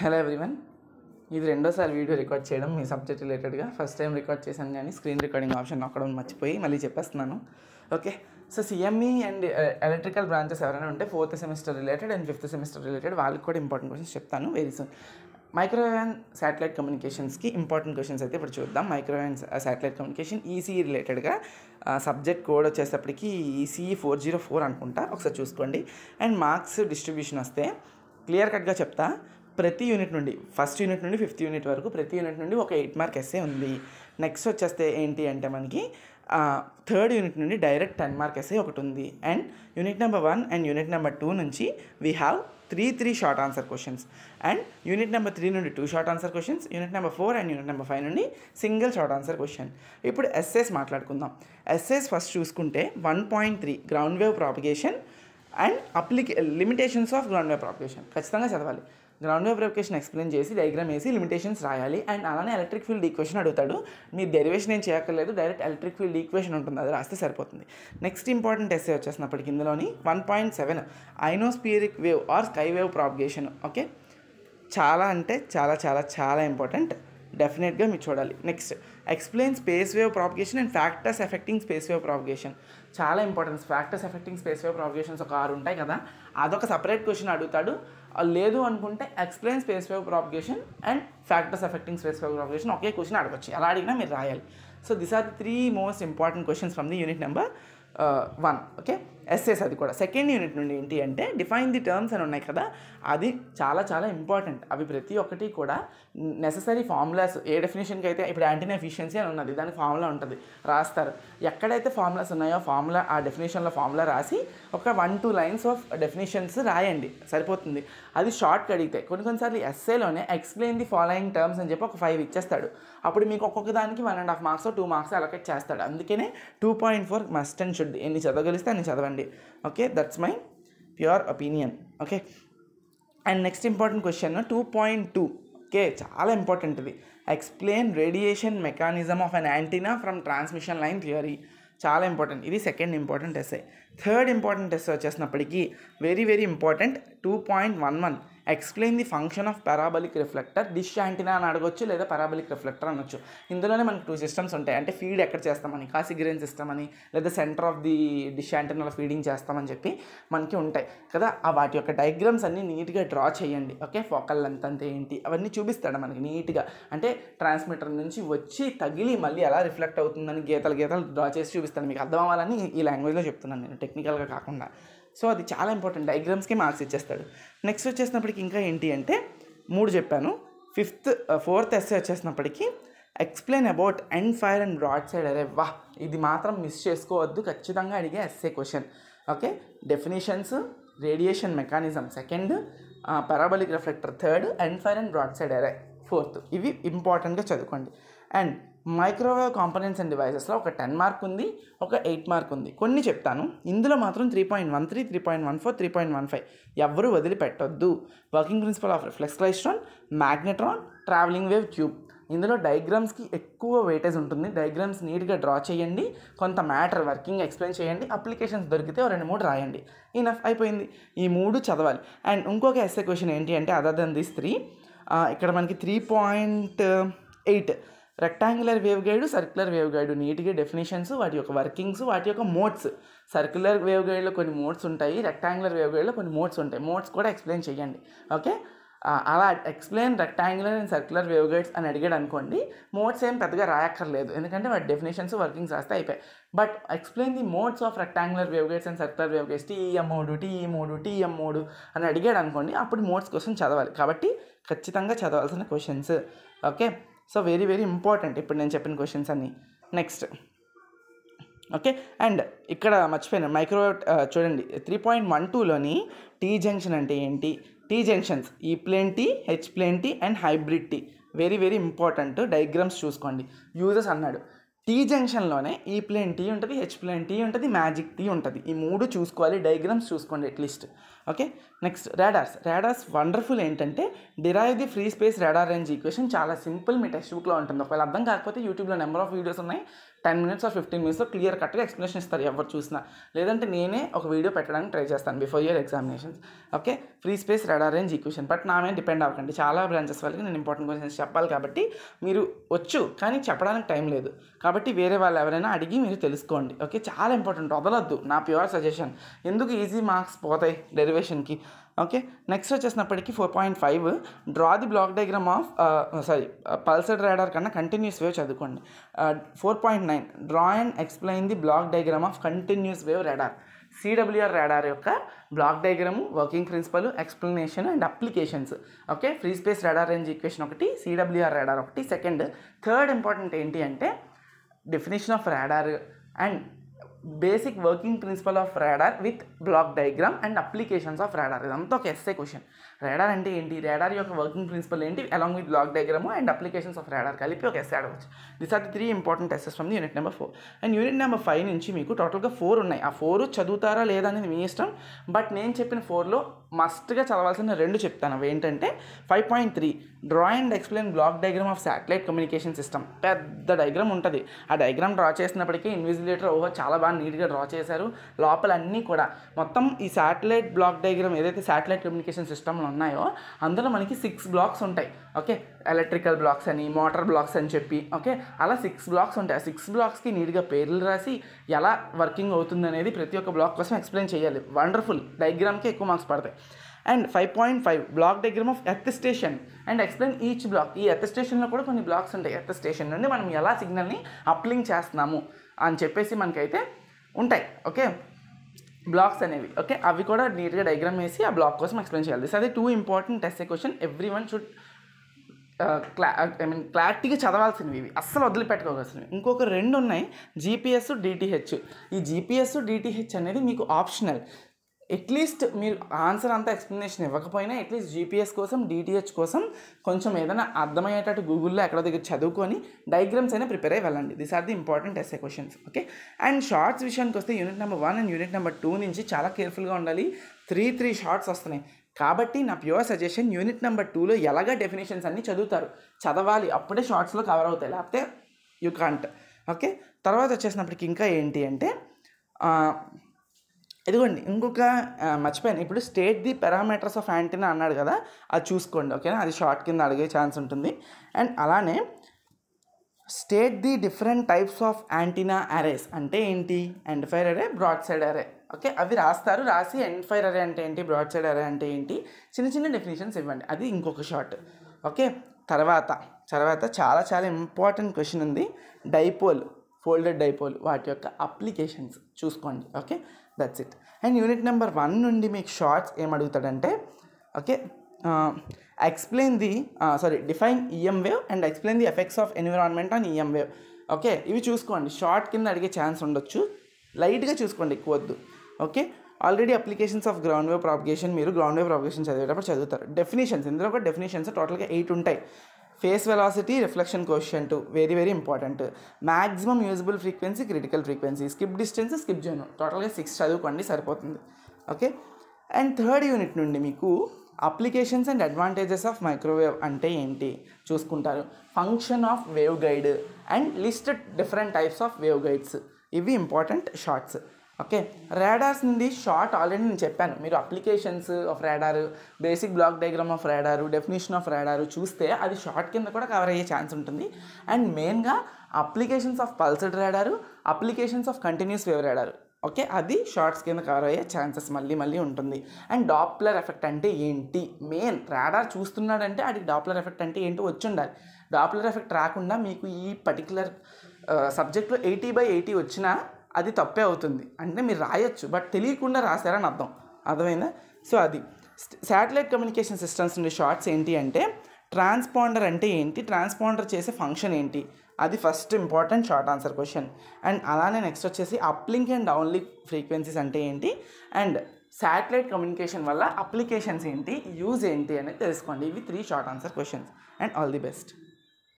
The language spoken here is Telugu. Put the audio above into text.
హలో ఎవ్రీవన్, ఇది రెండోసారి వీడియో రికార్డ్ చేయడం మీ సబ్జెక్ట్ రిలేటెడ్గా. ఫస్ట్ టైం రికార్డ్ చేశాను కానీ స్క్రీన్ రికార్డింగ్ ఆప్షన్ అక్కడ మర్చిపోయి మళ్ళీ చెప్పేస్తున్నాను. Okay, so CME and electrical branches ఎవరైనా ఉంటే 4th semester related and 5th semester related వాళ్ళకి కూడా ఇంపార్టెంట్ క్వశ్చన్స్ చెప్తాను very soon. Microwave and satellite కమ్యూనికేషన్స్కి ఇంపార్టెంట్ క్వశ్చన్స్ అయితే ఇప్పుడు చూద్దాం. Microwave and satellite communication ECE రిలేటెడ్గా సబ్జెక్ట్ కోడ్ వచ్చేటప్పటికి ఈసీఈ 404 అనుకుంటా, ఒకసారి చూసుకోండి. అండ్ మార్క్స్ డిస్ట్రిబ్యూషన్ వస్తే క్లియర్ కట్గా చెప్తా. ప్రతి యూనిట్ నుండి ఫస్ట్ యూనిట్ నుండి 5th యూనిట్ వరకు ప్రతి యూనిట్ నుండి ఒక 8 మార్క్ ఎస్సే ఉంది. నెక్స్ట్ వచ్చేస్తే ఏంటి అంటే మనకి 3rd యూనిట్ నుండి డైరెక్ట్ 10 మార్క్ ఎస్సే ఒకటి ఉంది. And unit number 1 and unit number 2 నుంచి we have 3 short answer questions. And unit number 3 నుండి 2 short answer questions, unit number 4 and unit number 5 నుండి సింగిల్ షార్ట్ ఆన్సర్ క్వశ్చన్. ఇప్పుడు ఎస్సేస్ మాట్లాడుకుందాం. ఎస్సేస్ ఫస్ట్ చూసుకుంటే 1.3 ground wave propagation and limitations of ground wave propagation ఖచ్చితంగా చదవాలి. గ్రౌండ్ వేవ్ ప్రాపగేషన్ ఎక్స్ప్లెయిన్ చేసి డయాగ్రామ్ వేసి లిమిటేషన్స్ రాయాలి. అండ్ అలానే ఎలక్ట్రిక్ ఫీల్డ్ ఈక్వేషన్ అడుగుతాడు. మీ డెరివేషన్ ఏం చేయక్కర్లేదు, డైరెక్ట్ ఎలక్ట్రిక్ ఫీల్డ్ ఈక్వేషన్ ఉంటుంది, అది రాస్తే సరిపోతుంది. నెక్స్ట్ ఇంపార్టెంట్ ఎస్సే వచ్చేసినప్పటికి ఇందులోని 1.7 ionospheric wave or sky wave propagation. Okay, చాలా అంటే చాలా చాలా చాలా ఇంపార్టెంట్, డెఫినెట్గా మీరు చూడాలి. Next explain space wave propagation and factors effecting space wave propagation. చాలా important. Factors effecting space wave propagations ఒక 6 ఉంటాయి కదా, అదొక సపరేట్ క్వశ్చన్ అడుగుతాడు. లేదు అనుకుంటే explain space wave propagation and factors effecting space wave propagation ఒకే క్వశ్చన్ అడగచ్చు. అలా అడిగినా మీరు రాయాలి. So this are the 3 most important questions from the unit number 1. Okay, SS అది కూడా సెకండ్ యూనిట్ నుండి ఏంటి అంటే డిఫైన్ ది టర్మ్స్ అని ఉన్నాయి కదా, అది చాలా చాలా ఇంపార్టెంట్. అవి ప్రతి ఒక్కటి కూడా నెససరీ ఫార్ములాస్. ఏ డెఫినేషన్కి అయితే ఇప్పుడు యాంటీనా ఎఫిషియన్సీ అని ఉన్నది, దానికి ఫార్ములా ఉంటుంది, రాస్తారు. ఎక్కడైతే ఫార్ములాస్ ఉన్నాయో ఫార్ములా ఆ డెఫినేషన్లో ఫార్ములా రాసి ఒక 1-2 లైన్స్ ఆఫ్ డెఫినేషన్స్ రాయండి, సరిపోతుంది. అది షార్ట్గా అడిగితే కొన్నిసార్లు ఎస్సేలోనే ఎక్స్ప్లెయిన్ ది ఫాలోయింగ్ టర్మ్స్ అని చెప్పి ఒక 5 ఇచ్చేస్తాడు. అప్పుడు మీకు ఒక్కొక్క దానికి 1.5 మార్క్స్ 2 మార్క్స్ అలొకేట్ చేస్తాడు. అందుకనే 2.4 మస్ట్ అండ్ షుడ్. ఎన్ని చదవగలిస్తే అన్ని చదవండి. Okay, that's my pure opinion. Okay, and next important question 2.2. Okay, చాలా ఇంపార్టెంట్ ఇది. Explain radiation mechanism of an antenna from transmission line theory. చాలా ఇంపార్టెంట్. ఇది second important essay. Third important essay వచ్చేసినప్పటికీ very very important 2.11 explain the function of parabolic reflector. Dish antenna అని అడగొచ్చు, లేదా పారాబలిక్ రిఫ్లెక్టర్ అనొచ్చు. ఇందులోనే మనకు 2 సిస్టమ్స్ ఉంటాయి. అంటే ఫీడ్ ఎక్కడ చేస్తామని, కాసిగ్రేన్ సిస్టమ్ అని, లేదా సెంటర్ ఆఫ్ ది డిష్ యాంటీనాలో ఫీడింగ్ చేస్తామని చెప్పి మనకి ఉంటాయి కదా. వాటి యొక్క డయాగ్రామ్స్ అన్నీ నీట్గా డ్రా చేయండి. ఓకే, ఫోకల్ లెంత్ అంతే ఏంటి అవన్నీ చూపిస్తాడు మనకి నీట్గా. అంటే ట్రాన్స్మిటర్ నుంచి వచ్చి తగిలి మళ్ళీ ఎలా రిఫ్లెక్ట్ అవుతుందని గీతలు డ్రా చేసి చూపిస్తాడు. మీకు అర్థం అవ్వాలని ఈ లాంగ్వేజ్లో చెప్తున్నాను నేను, టెక్నికల్గా కాకుండా. సో అది చాలా ఇంపార్టెంట్. డయాగ్రామ్స్కి మార్క్స్ ఇచ్చేస్తాడు. నెక్స్ట్ వచ్చేసినప్పటికి ఇంకా ఏంటి అంటే 3 చెప్పాను. 4th ఎస్సే వచ్చేసినప్పటికీ explain about end fire and broadside array. వా, ఇది మాత్రం మిస్ చేసుకోవద్దు, ఖచ్చితంగా అడిగే essay question. Okay, definitions, radiation mechanism second, parabolic reflector third, end fire and broadside array 4th. ఇవి ఇంపార్టెంట్గా చదువుకోండి. అండ్ మైక్రోవేవ్ కాంపోనెంట్స్ అండ్ డివైసెస్లో ఒక 10 మార్క్ ఉంది, ఒక 8 మార్క్ ఉంది. కొన్ని చెప్తాను, ఇందులో మాత్రం 3.13, 3.14, 3.15 ఎవరు వదిలిపెట్టొద్దు. Working principle of reflex klystron, magnetron, travelling wave tube. ఇందులో డయాగ్రామ్స్కి ఎక్కువ వెయిటేజ్ ఉంటుంది. డయాగ్రామ్స్ నీట్గా డ్రా చేయండి, కొంత మ్యాటర్ వర్కింగ్ ఎక్స్ప్లెయిన్ చేయండి, అప్లికేషన్స్ దొరికితే 2-3 రాయండి, ఇనఫ్, అయిపోయింది. ఈ 3 చదవాలి. అండ్ ఇంకొక ఎస్సే క్వశ్చన్ ఏంటి అంటే అదర్ దెన్ దిస్ 3 ఇక్కడ మనకి 3.8 rectangular wave guide, circular wave guide. నీట్గా డెఫినేషన్స్, వాటి యొక్క వర్కింగ్స్, వాటి యొక్క మోడ్స్. సర్క్యులర్ వేవ్ గైడ్లో కొన్ని మోడ్స్ ఉంటాయి, రెక్టాంగులర్ వేవ్ గైడ్లో కొన్ని మోడ్స్ ఉంటాయి. మోడ్స్ కూడా ఎక్స్ప్లెయిన్ చేయండి. ఓకే, అలా explain rectangular and circular wave guides అని అడిగాడు అనుకోండి, మోడ్స్ ఏం పెద్దగా రాయక్కర్లేదు, ఎందుకంటే వాటి డెఫినేషన్స్, వర్కింగ్స్ రాస్తే అయిపోయాయి. But explain the modes of rectangular wave guides and circular wave guides, TEM mode, TE mode, TM mode అని అడిగాడు అనుకోండి, అప్పుడు మోడ్స్ కోసం చదవాలి. కాబట్టి ఖచ్చితంగా చదవాల్సిన questions. Okay, so very very important ఇప్పుడు నేను చెప్పిన క్వశ్చన్స్ అన్నీ. నెక్స్ట్ ఓకే, అండ్ ఇక్కడ మర్చిపోయాను మైక్రోవేవ్ చూడండి. 3.12లోని టీ జంక్షన్ అంటే ఏంటి, T junctions E plane T, H plane T and hybrid T. Very very important. Diagrams చూసుకోండి. యూజెస్ అన్నాడు. టీ జంక్షన్లోనే ఈ ప్లేన్ టీ ఉంటుంది, హెచ్ ప్లేన్ టీ ఉంటుంది, మ్యాజిక్ టీ ఉంటుంది. ఈ 3 చూసుకోవాలి. డయాగ్రామ్స్ చూసుకోండి at least. Okay, next radars wonderful ఏంటంటే derive the free space radar range equation. చాలా సింపుల్, మీ టెక్స్ట్ బుక్లో ఉంటుంది. ఒకవేళ అర్థం కాకపోతే యూట్యూబ్లో నెంబర్ ఆఫ్ వీడియోస్ ఉన్నాయి, 10 minutes or 15 minutesలో క్లియర్ కట్గా ఎక్స్ప్లెనేషన్ ఇస్తారు ఎవరు చూసినా. లేదంటే నేనే ఒక వీడియో పెట్టడానికి ట్రై చేస్తాను before your examinations. Okay, free space radar range equation. But నా మీద డిపెండ్ అవ్వకండి, చాలా బ్రాంచెస్ వాళ్ళకి నేను ఇంపార్టెంట్ క్వశ్చన్స్ చెప్పాలి కాబట్టి మీరు వచ్చు, కానీ చెప్పడానికి టైం లేదు కాబట్టి వేరే వాళ్ళు ఎవరైనా అడిగి మీరు తెలుసుకోండి. ఓకే, చాలా ఇంపార్టెంట్, వదలొద్దు, నా ప్యూర్ సజెషన్. ఎందుకు ఈజీ మార్క్స్ పోతాయి డెరివేషన్కి. ఓకే, నెక్స్ట్ వచ్చేసినప్పటికీ 4.5 draw the block diagram of pulsar radar కన్నా కంటిన్యూస్ వేవ్ చదువుకోండి. 4.9 draw and explain the block diagram of continuous wave radar. CWR radar యొక్క block diagram, working principle, explanation and applications. Okay, free space radar range equation ఒకటి, సిడబ్ల్యూఆర్ రాడార్ ఒకటి. సెకండ్, థర్డ్ ఇంపార్టెంట్ ఏంటి అంటే definition of radar and basic working principle of radar with block diagram and applications of radar. ఇదంతా ఒక ఎస్ఏ క్వశ్చన్. రాడార్ అంటే ఏంటి, రాడార్ యొక్క వర్కింగ్ ప్రిన్సిపల్ ఏంటి, along with block diagram and applications of radar కలిపి ఒక ఎస్ఏ అడగవచ్చు. This are the 3 important SS from the unit number 4. And unit number 5 నుంచి మీకు టోటల్గా 4 ఉన్నాయి. ఆ 4 చదువుతారా లేదా అనేది మీ ఇష్టం. బట్ నేను చెప్పిన 4లో మస్ట్గా చదవాల్సిన 2 చెప్తాను. అవి ఏంటంటే 5.3 draw and explain black diagram of satellite communication system. పెద్ద డయాగ్రామ్ ఉంటుంది. ఆ డయాగ్రామ్ డ్రా చేసినప్పటికీ ఇన్విజిలేటర్ చాలా బాగా నీట్గా డ్రా చేశారు. లోపల అన్నీ కూడా మొత్తం ఈ శాటిలైట్ బ్లాక్ డయాగ్రామ్ ఏదైతే శాటిలైట్ కమ్యూనికేషన్ సిస్టమ్లు ఉన్నాయో అందులో మనకి 6 బ్లాక్స్ ఉంటాయి. ఓకే, ఎలక్ట్రికల్ బ్లాక్స్ అని, మోటార్ బ్లాక్స్ అని చెప్పి, ఓకే, అలా 6 బ్లాక్స్ ఉంటాయి. ఆ 6 బ్లాక్స్కి నీట్గా పేర్లు రాసి ఎలా వర్కింగ్ అవుతుంది అనేది ప్రతి ఒక్క బ్లాక్ కోసం ఎక్స్ప్లెయిన్ చేయాలి. వండర్ఫుల్, డయాగ్రామ్కి ఎక్కువ మార్క్స్ పడతాయి. And 5.5 black diagram of earth station and explain each black. ఈ ఎర్త్ స్టేషన్లో కూడా కొన్ని బ్లాక్స్ ఉంటాయి. ఎర్త్ స్టేషన్ నుండి మనం ఎలా సిగ్నల్ని అప్లింక్ చేస్తున్నాము అని చెప్పేసి మనకైతే ఉంటాయి. ఓకే, బ్లాక్స్ అనేవి. ఓకే, అవి కూడా నీట్గా డయాగ్రామ్ వేసి ఆ బ్లాక్ కోసం ఎక్స్ప్లెయిన్ చేయాలి. This are the 2 important SA question. Every one should క్లారిటీగా చదవాల్సినవి, ఇవి అస్సలు వదిలిపెట్టుకోవాల్సినవి. ఇంకొక 2 ఉన్నాయి, జీపీఎస్, డిటిహెచ్. ఈ జీపీఎస్, డిటిహెచ్ అనేది మీకు ఆప్షనల్. అట్లీస్ట్ మీరు ఆన్సర్ అంతా ఎక్స్ప్లెనేషన్ ఇవ్వకపోయినా అట్లీస్ట్ జీపీఎస్ కోసం, డిటిహెచ్ కోసం కొంచెం ఏదైనా అర్థమయ్యేటట్టు గూగుల్లో ఎక్కడో దగ్గర చదువుకొని డయాగ్రామ్స్ అయినా ప్రిపేర్ అయ్యి వెళ్ళండి. This are the important SA questions. Okay, and shorts విషయానికి వస్తే unit number 1 and unit number 2 నుంచి చాలా కేర్ఫుల్గా ఉండాలి. 3 షార్ట్స్ వస్తున్నాయి కాబట్టి నా ప్యూర్ సజెషన్ యూనిట్ నెంబర్ 2లో ఎలాగా డెఫినేషన్స్ అన్నీ చదవాలి, అప్పుడే షార్ట్స్లో కవర్ అవుతాయి, లేకపోతే యూ కాంట్. ఓకే, తర్వాత వచ్చేసినప్పటికి ఇంకా ఏంటి అంటే ఇదిగోండి ఇంకొక మర్చిపోయాను. ఇప్పుడు state the parameters of antenna అన్నాడు కదా, అది చూసుకోండి. ఓకేనా, అది షార్ట్ కింద అడిగే ఛాన్స్ ఉంటుంది. అండ్ అలానే state the different types of antenna arrays అంటే ఏంటి, ఎండ్ ఫైర్ అరే, బ్రాడ్ సైడ్ అరే. ఓకే, అవి రాసి ఎండ్ ఫైర్ అరే అంటే ఏంటి, బ్రాడ్ సైడ్ అరే అంటే ఏంటి, చిన్న డెఫినేషన్స్ ఇవ్వండి. అది ఇంకొక షార్ట్. ఓకే, తర్వాత చాలా ఇంపార్టెంట్ క్వశ్చన్ ఉంది, డైపోల్, ఫోల్డెడ్ డైపోల్, వాటి యొక్క అప్లికేషన్స్ చూసుకోండి. Okay, that's it. And unit number 1 నుండి మీకు షార్ట్స్ ఏమడుగుతాడంటే okay, define EM wave and explain the effects of environment on EM wave. Okay, ఇవి చూసుకోండి. షార్ట్ కింద అడిగే ఛాన్స్ ఉండొచ్చు, లైట్గా చూసుకోండి, ఎక్కువ వద్దు. Okay, already applications of ground wave propagation మీరు గ్రౌండ్ వేవ్ ప్రాపగేషన్ చదివేటప్పుడు చదువుతారు. డెఫినేషన్స్, ఇందులో కూడా డెఫినేషన్స్ టోటల్గా 8 ఉంటాయి. Face velocity, reflection coefficient very important, maximum usable frequency, critical frequency, skip distance, skip zone, టోటల్గా 6 చదువుకోండి సరిపోతుంది. ఓకే, అండ్ 3rd యూనిట్ నుండి మీకు applications and advantages of microwave అంటే ఏంటి చూసుకుంటారు, function of wave guide and list different types of wave guides. ఇవి ఇంపార్టెంట్ షార్ట్స్. ఓకే, రాడార్స్ నుండి షార్ట్ ఆల్రెడీ నేను చెప్పాను. మీరు applications of radar, basic block diagram of radar, definition of radar చూస్తే అది షార్ట్ కింద కూడా కవర్ అయ్యే ఛాన్స్ ఉంటుంది. అండ్ మెయిన్గా applications of pulsed రాడారు, applications of continuous wave రాడారు. Okay, అది షార్ట్స్ కింద కవర్ అయ్యే ఛాన్సెస్ మళ్ళీ ఉంటుంది. అండ్ డాప్లర్ ఎఫెక్ట్ అంటే ఏంటి, మెయిన్ రాడార్ చూస్తున్నాడంటే అది డాప్లర్ ఎఫెక్ట్ అంటే ఏంటో వచ్చి ఉండాలి. డాప్లర్ ఎఫెక్ట్ రాకుండా మీకు ఈ పర్టికులర్ సబ్జెక్ట్లో 80/80 వచ్చినా అది తప్పే అవుతుంది. అంటే మీరు రాయొచ్చు బట్ తెలియకుండా రాశారని అర్థమైందా. సో అది శాటిలైట్ కమ్యూనికేషన్ సిస్టమ్స్ నుండి షార్ట్స్ ఏంటి అంటే ట్రాన్స్పాండర్ అంటే ఏంటి, ట్రాన్స్పాండర్ చేసే ఫంక్షన్ ఏంటి, అది first important short answer question. And అలానే నెక్స్ట్ వచ్చేసి అప్లింక్ అండ్ డౌన్లింక్ ఫ్రీక్వెన్సీస్ అంటే ఏంటి, అండ్ శాటిలైట్ కమ్యూనికేషన్ వల్ల అప్లికేషన్స్ ఏంటి, యూజ్ ఏంటి అనేది తెలుసుకోండి. ఇవి 3 short answer questions. And all the best.